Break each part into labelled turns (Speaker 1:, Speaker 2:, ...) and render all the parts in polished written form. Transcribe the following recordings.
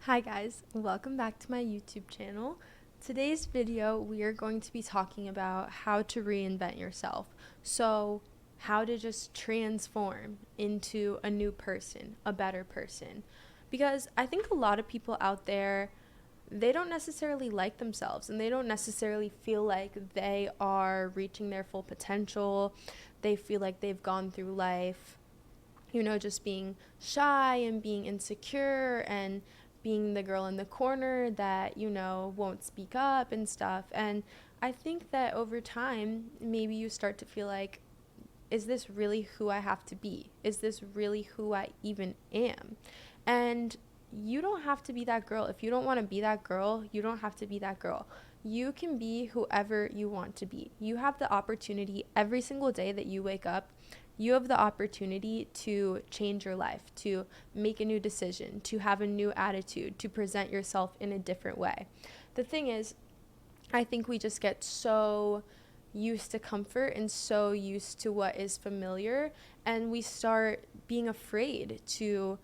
Speaker 1: Hi guys, welcome back to my YouTube channel. Today's video we are going to be talking about how to reinvent yourself. So how to just transform into a new person, a better person. Because I think a lot of people out there, they don't necessarily like themselves and they don't necessarily feel like they are reaching their full potential. They feel like they've gone through life just being shy and being insecure and being the girl in the corner that, won't speak up and stuff. And I think that over time, maybe you start to feel like, is this really who I have to be? Is this really who I even am? And you don't have to be that girl. If you don't want to be that girl, you don't have to be that girl. You can be whoever you want to be. You have the opportunity every single day that you wake up. You have the opportunity to change your life, to make a new decision, to have a new attitude, to present yourself in a different way. The thing is, I think we just get so used to comfort and so used to what is familiar, and we start being afraid to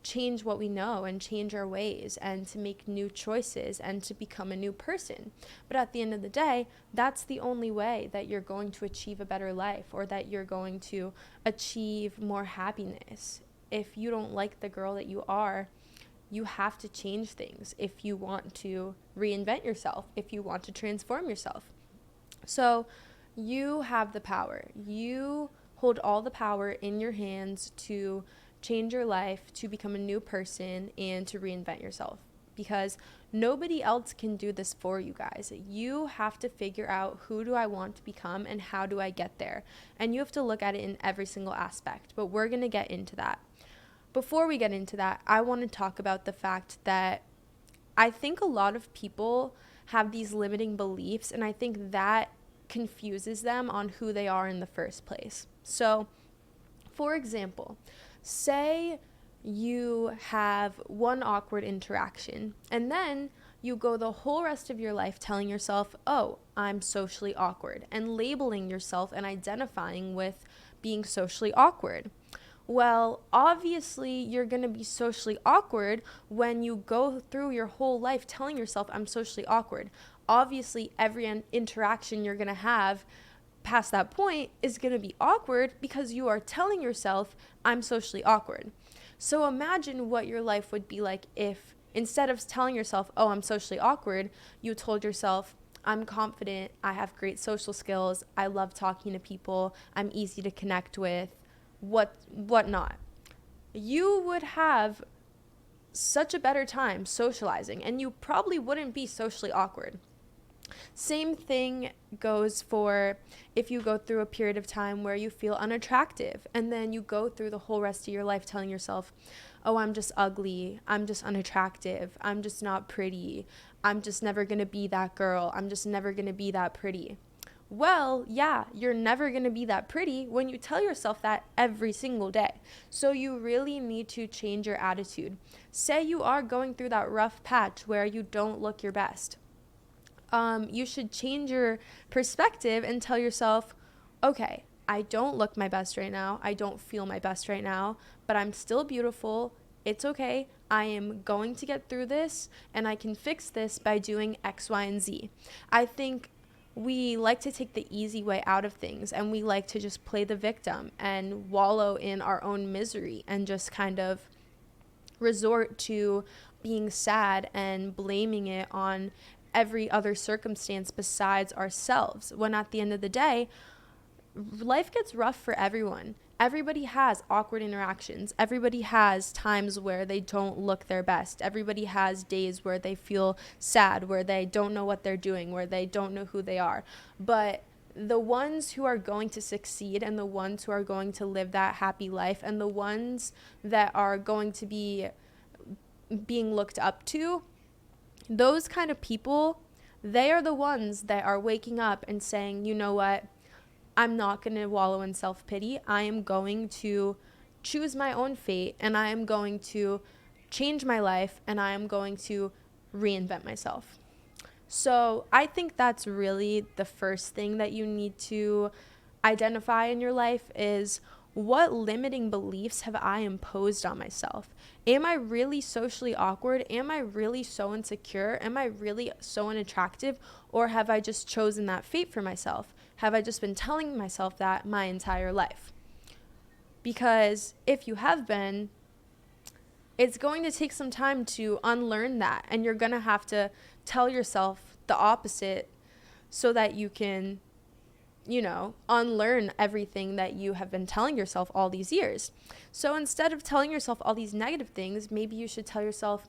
Speaker 1: change what we know and change our ways and to make new choices and to become a new person. But at the end of the day, that's the only way that you're going to achieve a better life or that you're going to achieve more happiness. If you don't like the girl that you are, you have to change things if you want to reinvent yourself, if you want to transform yourself. So you have the power. You hold all the power in your hands to change your life, to become a new person, and to reinvent yourself. Because nobody else can do this for you guys. You have to figure out, who do I want to become and how do I get there? And you have to look at it in every single aspect. But we're going to get into that. Before we get into that, I want to talk about the fact that I think a lot of people have these limiting beliefs, and I think that confuses them on who they are in the first place. So, for example, say you have one awkward interaction and then you go the whole rest of your life telling yourself, oh, I'm socially awkward, and labeling yourself and identifying with being socially awkward. Well, obviously, you're going to be socially awkward when you go through your whole life telling yourself, I'm socially awkward. Obviously, every interaction you're going to have past that point is going to be awkward because you are telling yourself, I'm socially awkward. So imagine what your life would be like if instead of telling yourself, oh, I'm socially awkward, you told yourself, I'm confident, I have great social skills, I love talking to people, I'm easy to connect with, whatnot. You would have such a better time socializing, and you probably wouldn't be socially awkward. Same thing goes for if you go through a period of time where you feel unattractive and then you go through the whole rest of your life telling yourself, oh, I'm just ugly, I'm just unattractive, I'm just not pretty, I'm just never going to be that girl, I'm just never going to be that pretty. Well, yeah, you're never going to be that pretty when you tell yourself that every single day. So you really need to change your attitude. Say you are going through that rough patch where you don't look your best. You should change your perspective and tell yourself, okay, I don't look my best right now. I don't feel my best right now, but I'm still beautiful. It's okay. I am going to get through this, and I can fix this by doing X, Y, and Z. I think we like to take the easy way out of things, and we like to just play the victim and wallow in our own misery and just kind of resort to being sad and blaming it on every other circumstance besides ourselves, when at the end of the day, life gets rough for everyone. Everybody has awkward interactions. Everybody has times where they don't look their best. Everybody has days where they feel sad, where they don't know what they're doing, where they don't know who they are. But the ones who are going to succeed and the ones who are going to live that happy life and the ones that are going to be being looked up to, those kind of people, they are the ones that are waking up and saying, you know what, I'm not going to wallow in self-pity. I am going to choose my own fate, and I am going to change my life, and I am going to reinvent myself. So I think that's really the first thing that you need to identify in your life is, what limiting beliefs have I imposed on myself? Am I really socially awkward? Am I really so insecure? Am I really so unattractive? Or have I just chosen that fate for myself? Have I just been telling myself that my entire life? Because if you have been, it's going to take some time to unlearn that. And you're going to have to tell yourself the opposite so that you can, unlearn everything that you have been telling yourself all these years. So instead of telling yourself all these negative things, maybe you should tell yourself,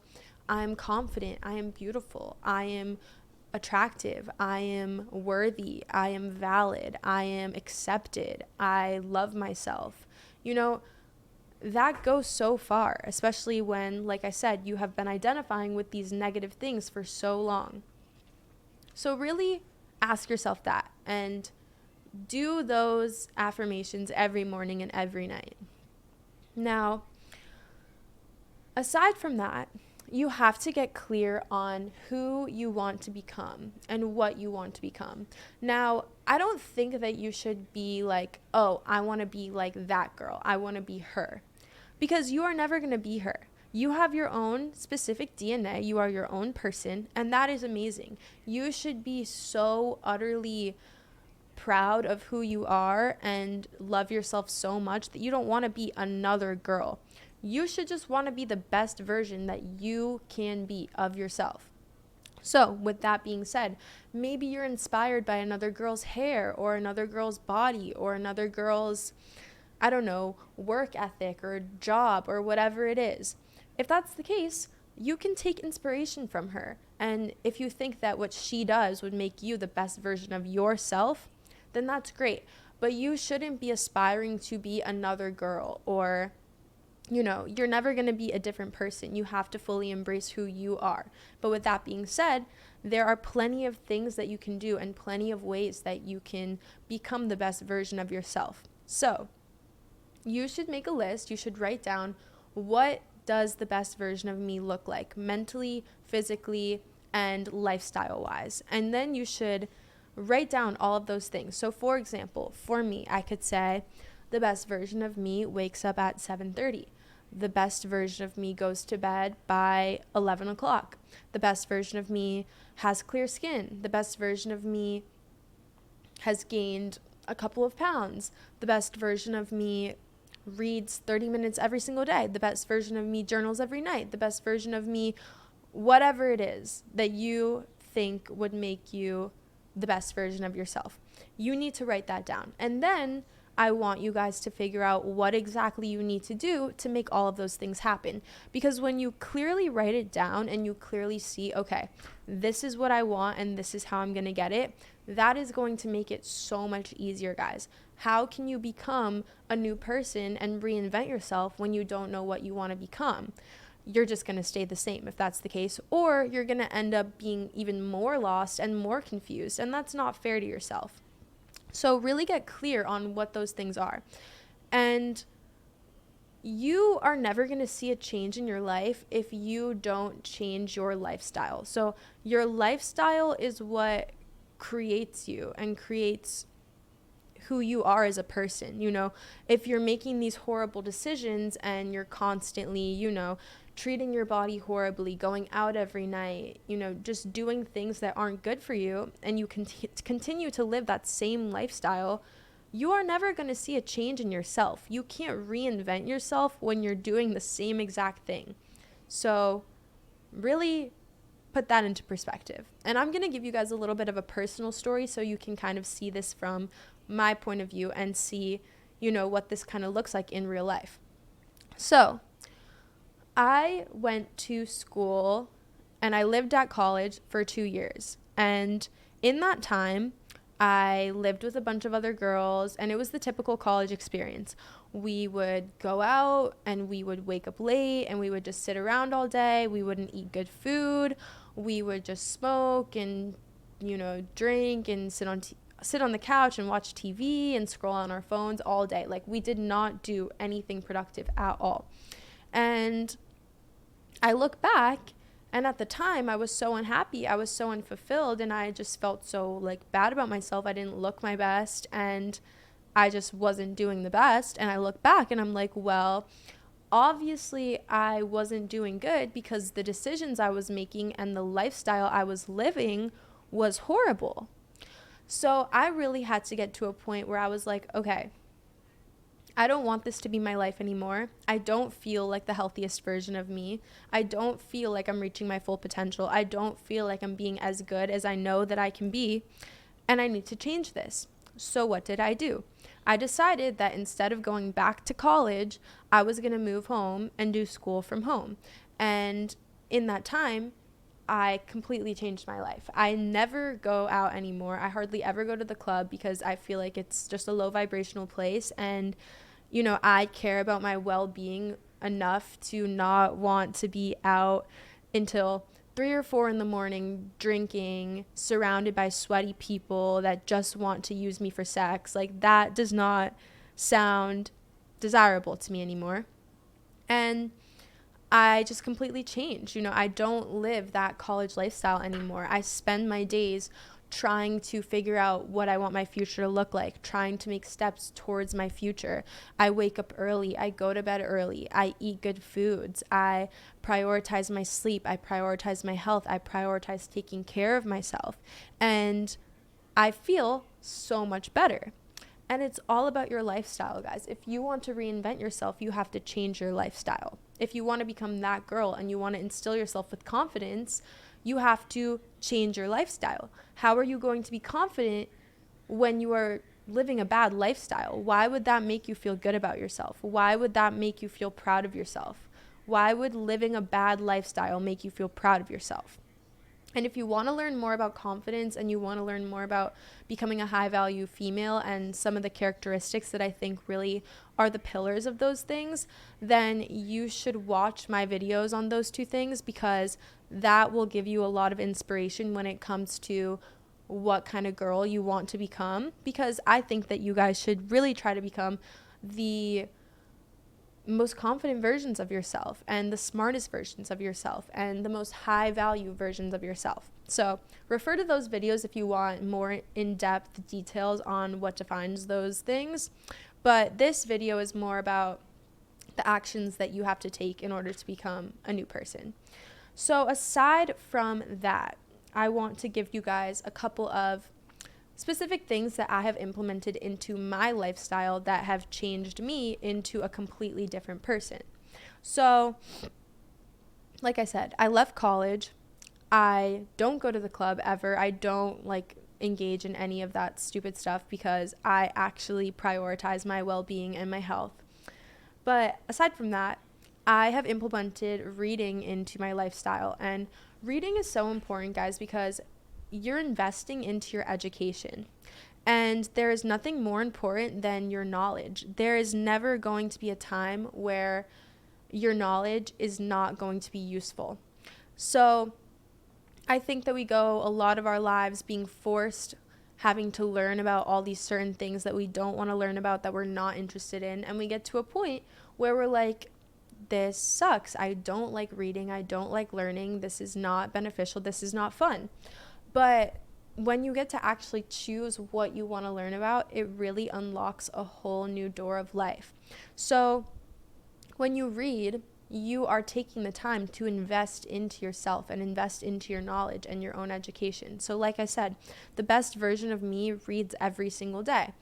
Speaker 1: I'm confident, I am beautiful, I am attractive, I am worthy, I am valid, I am accepted, I love myself. That goes so far, especially when, like I said, you have been identifying with these negative things for so long. So really ask yourself that and do those affirmations every morning and every night. Now, aside from that, you have to get clear on who you want to become and what you want to become. Now, I don't think that you should be like, oh, I want to be like that girl. I want to be her. Because you are never going to be her. You have your own specific DNA. You are your own person. And that is amazing. You should be so utterly proud of who you are and love yourself so much that you don't want to be another girl. You should just want to be the best version that you can be of yourself. So with that being said, maybe you're inspired by another girl's hair or another girl's body or another girl's, work ethic or job or whatever it is. If that's the case, you can take inspiration from her. And if you think that what she does would make you the best version of yourself, then that's great. But you shouldn't be aspiring to be another girl or, you're never going to be a different person. You have to fully embrace who you are. But with that being said, there are plenty of things that you can do and plenty of ways that you can become the best version of yourself. So you should make a list. You should write down, what does the best version of me look like mentally, physically, and lifestyle wise? And then you should write down all of those things. So for example, for me, I could say the best version of me wakes up at 7:30. The best version of me goes to bed by 11 o'clock. The best version of me has clear skin. The best version of me has gained a couple of pounds. The best version of me reads 30 minutes every single day. The best version of me journals every night. The best version of me, whatever it is that you think would make you the best version of yourself. You need to write that down. And then I want you guys to figure out what exactly you need to do to make all of those things happen. Because when you clearly write it down and you clearly see, okay, this is what I want and this is how I'm going to get it, that is going to make it so much easier, guys. How can you become a new person and reinvent yourself when you don't know what you want to become? You're just going to stay the same if that's the case, or you're going to end up being even more lost and more confused, and that's not fair to yourself. So really get clear on what those things are. And you are never going to see a change in your life if you don't change your lifestyle. So your lifestyle is what creates you and creates who you are as a person. If you're making these horrible decisions and you're constantly, treating your body horribly, going out every night, just doing things that aren't good for you, and you continue to live that same lifestyle, you are never going to see a change in yourself. You can't reinvent yourself when you're doing the same exact thing. So really put that into perspective. And I'm going to give you guys a little bit of a personal story so you can kind of see this from my point of view and see, what this kind of looks like in real life. So I went to school and I lived at college for 2 years. And in that time, I lived with a bunch of other girls, and it was the typical college experience. We would go out and we would wake up late and we would just sit around all day. We wouldn't eat good food. We would just smoke and, drink and sit on the couch and watch TV and scroll on our phones all day. Like, we did not do anything productive at all. And I look back, and at the time I was so unhappy, I was so unfulfilled, and I just felt so bad about myself. I didn't look my best and I just wasn't doing the best. And I look back and I'm like, well, obviously I wasn't doing good because the decisions I was making and the lifestyle I was living was horrible. So I really had to get to a point where I was like, okay, I don't want this to be my life anymore. I don't feel like the healthiest version of me. I don't feel like I'm reaching my full potential. I don't feel like I'm being as good as I know that I can be. And I need to change this. So what did I do? I decided that instead of going back to college, I was going to move home and do school from home. And in that time, I completely changed my life. I never go out anymore. I hardly ever go to the club because I feel like it's just a low vibrational place. And, I care about my well being enough to not want to be out until 3 or 4 in the morning drinking, surrounded by sweaty people that just want to use me for sex. Like, that does not sound desirable to me anymore. And I just completely changed. I don't live that college lifestyle anymore. I spend my days trying to figure out what I want my future to look like, trying to make steps towards my future. I wake up early. I go to bed early. I eat good foods. I prioritize my sleep. I prioritize my health. I prioritize taking care of myself. And I feel so much better. And it's all about your lifestyle, guys. If you want to reinvent yourself, you have to change your lifestyle. If you want to become that girl and you want to instill yourself with confidence, you have to change your lifestyle. How are you going to be confident when you are living a bad lifestyle? Why would that make you feel good about yourself? Why would that make you feel proud of yourself? Why would living a bad lifestyle make you feel proud of yourself? And if you want to learn more about confidence and you want to learn more about becoming a high value female and some of the characteristics that I think really are the pillars of those things, then you should watch my videos on those two things, because that will give you a lot of inspiration when it comes to what kind of girl you want to become. Because I think that you guys should really try to become the most confident versions of yourself and the smartest versions of yourself and the most high value versions of yourself. So refer to those videos if you want more in-depth details on what defines those things. But this video is more about the actions that you have to take in order to become a new person. So aside from that, I want to give you guys a couple of specific things that I have implemented into my lifestyle that have changed me into a completely different person. So, like I said, I left college. I don't go to the club ever. I don't engage in any of that stupid stuff because I actually prioritize my well-being and my health. But aside from that, I have implemented reading into my lifestyle. And reading is so important, guys, because you're investing into your education. And there is nothing more important than your knowledge. There is never going to be a time where your knowledge is not going to be useful. So I think that we go a lot of our lives being forced, having to learn about all these certain things that we don't want to learn about, that we're not interested in. And we get to a point where we're like, this sucks. I don't like reading. I don't like learning. This is not beneficial. This is not fun. But when you get to actually choose what you want to learn about, it really unlocks a whole new door of life. So when you read, you are taking the time to invest into yourself and invest into your knowledge and your own education. So like I said, the best version of me reads every single day.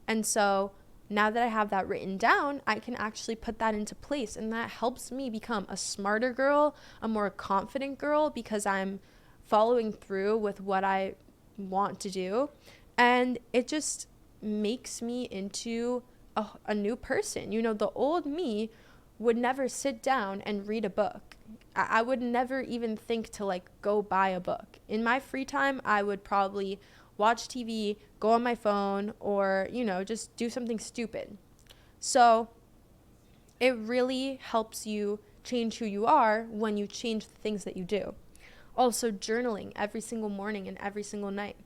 Speaker 1: And so now that I have that written down, I can actually put that into place. And that helps me become a smarter girl, a more confident girl, because I'm following through with what I want to do. And it just makes me into a new person. The old me would never sit down and read a book. I would never even think to go buy a book. In my free time, I would probably watch TV, go on my phone, or, just do something stupid. So it really helps you change who you are when you change the things that you do. Also, journaling every single morning and every single night.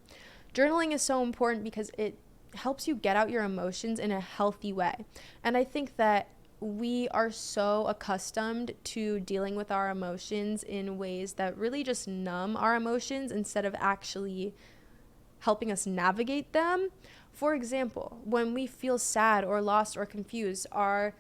Speaker 1: Journaling is so important because it helps you get out your emotions in a healthy way. And I think that we are so accustomed to dealing with our emotions in ways that really just numb our emotions instead of actually helping us navigate them. For example, when we feel sad or lost or confused, our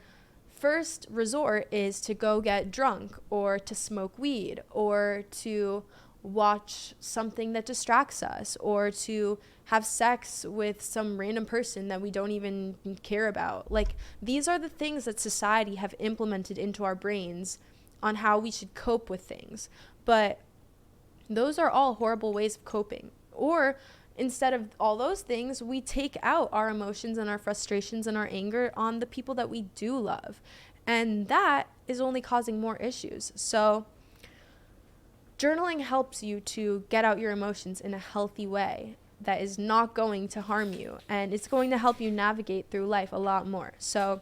Speaker 1: first resort is to go get drunk or to smoke weed or to watch something that distracts us or to have sex with some random person that we don't even care about. Like, these are the things that society have implemented into our brains on how we should cope with things. But those are all horrible ways of coping. Or instead of all those things, we take out our emotions and our frustrations and our anger on the people that we do love. And that is only causing more issues. So journaling helps you to get out your emotions in a healthy way that is not going to harm you. And it's going to help you navigate through life a lot more. So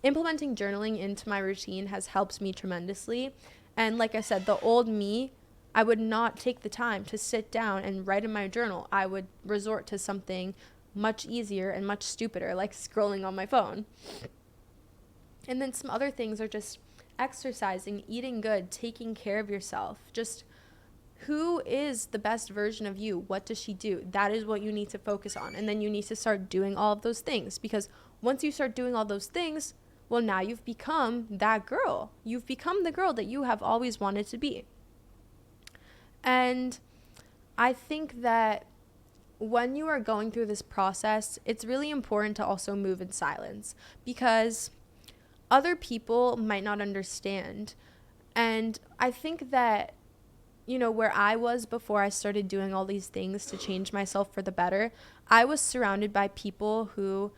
Speaker 1: implementing journaling into my routine has helped me tremendously. And like I said, the old me, I would not take the time to sit down and write in my journal. I would resort to something much easier and much stupider, like scrolling on my phone. And then some other things are just exercising, eating good, taking care of yourself. Just who is the best version of you? What does she do? That is what you need to focus on. And then you need to start doing all of those things, because once you start doing all those things, well, now you've become that girl. You've become the girl that you have always wanted to be. And I think that when you are going through this process, it's really important to also move in silence, because other people might not understand. And I think that, you know, where I was before I started doing all these things to change myself for the better, I was surrounded by people who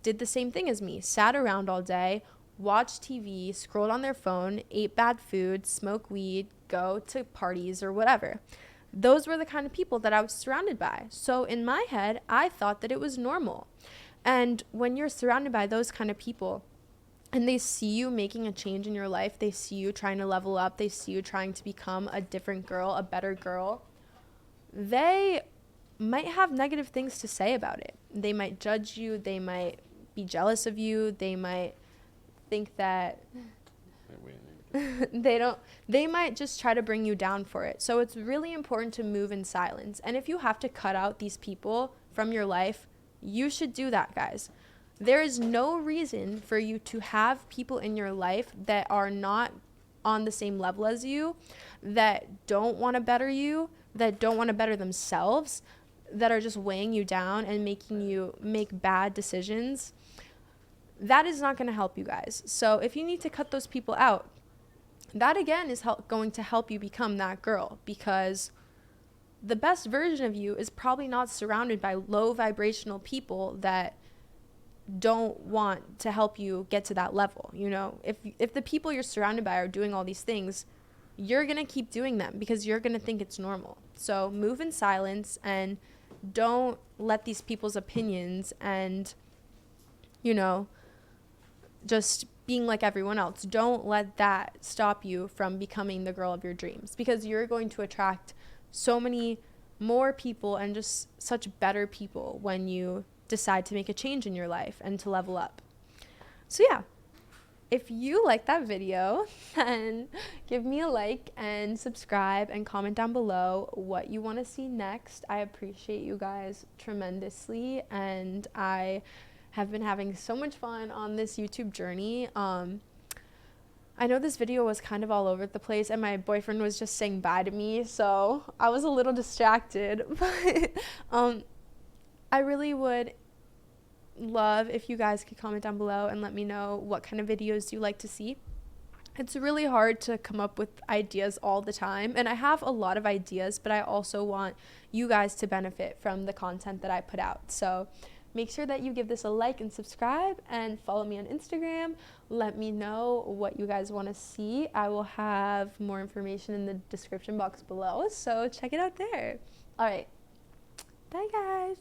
Speaker 1: did the same thing as me, sat around all day, watched TV, scrolled on their phone, ate bad food, smoked weed, go to parties or whatever. Those were the kind of people that I was surrounded by. So in my head, I thought that it was normal. And when you're surrounded by those kind of people and they see you making a change in your life, they see you trying to level up, they see you trying to become a different girl, a better girl, they might have negative things to say about it. They might judge you, they might be jealous of you, they might think that they might just try to bring you down for it. So it's really important to move in silence. And if you have to cut out these people from your life, you should do that, guys. There is no reason for you to have people in your life that are not on the same level as you, that don't want to better you, that don't want to better themselves, that are just weighing you down and making you make bad decisions. That is not going to help you guys. So if you need to cut those people out, that again is going to help you become that girl, because the best version of you is probably not surrounded by low vibrational people that don't want to help you get to that level. You know, if the people you're surrounded by are doing all these things, you're going to keep doing them because you're going to think it's normal. So move in silence and don't let these people's opinions and, you know, just being like everyone else, don't let that stop you from becoming the girl of your dreams, because you're going to attract so many more people and just such better people when you decide to make a change in your life and to level up. So yeah, if you like that video, then give me a like and subscribe and comment down below what you want to see next. I appreciate you guys tremendously, and I have been having so much fun on this YouTube journey. I know this video was kind of all over the place and my boyfriend was just saying bye to me, so I was a little distracted, but I really would love if you guys could comment down below and let me know what kind of videos you like to see. It's really hard to come up with ideas all the time, and I have a lot of ideas, but I also want you guys to benefit from the content that I put out. So make sure that you give this a like and subscribe and follow me on Instagram. Let me know what you guys want to see. I will have more information in the description box below, so check it out there. All right. Bye, guys.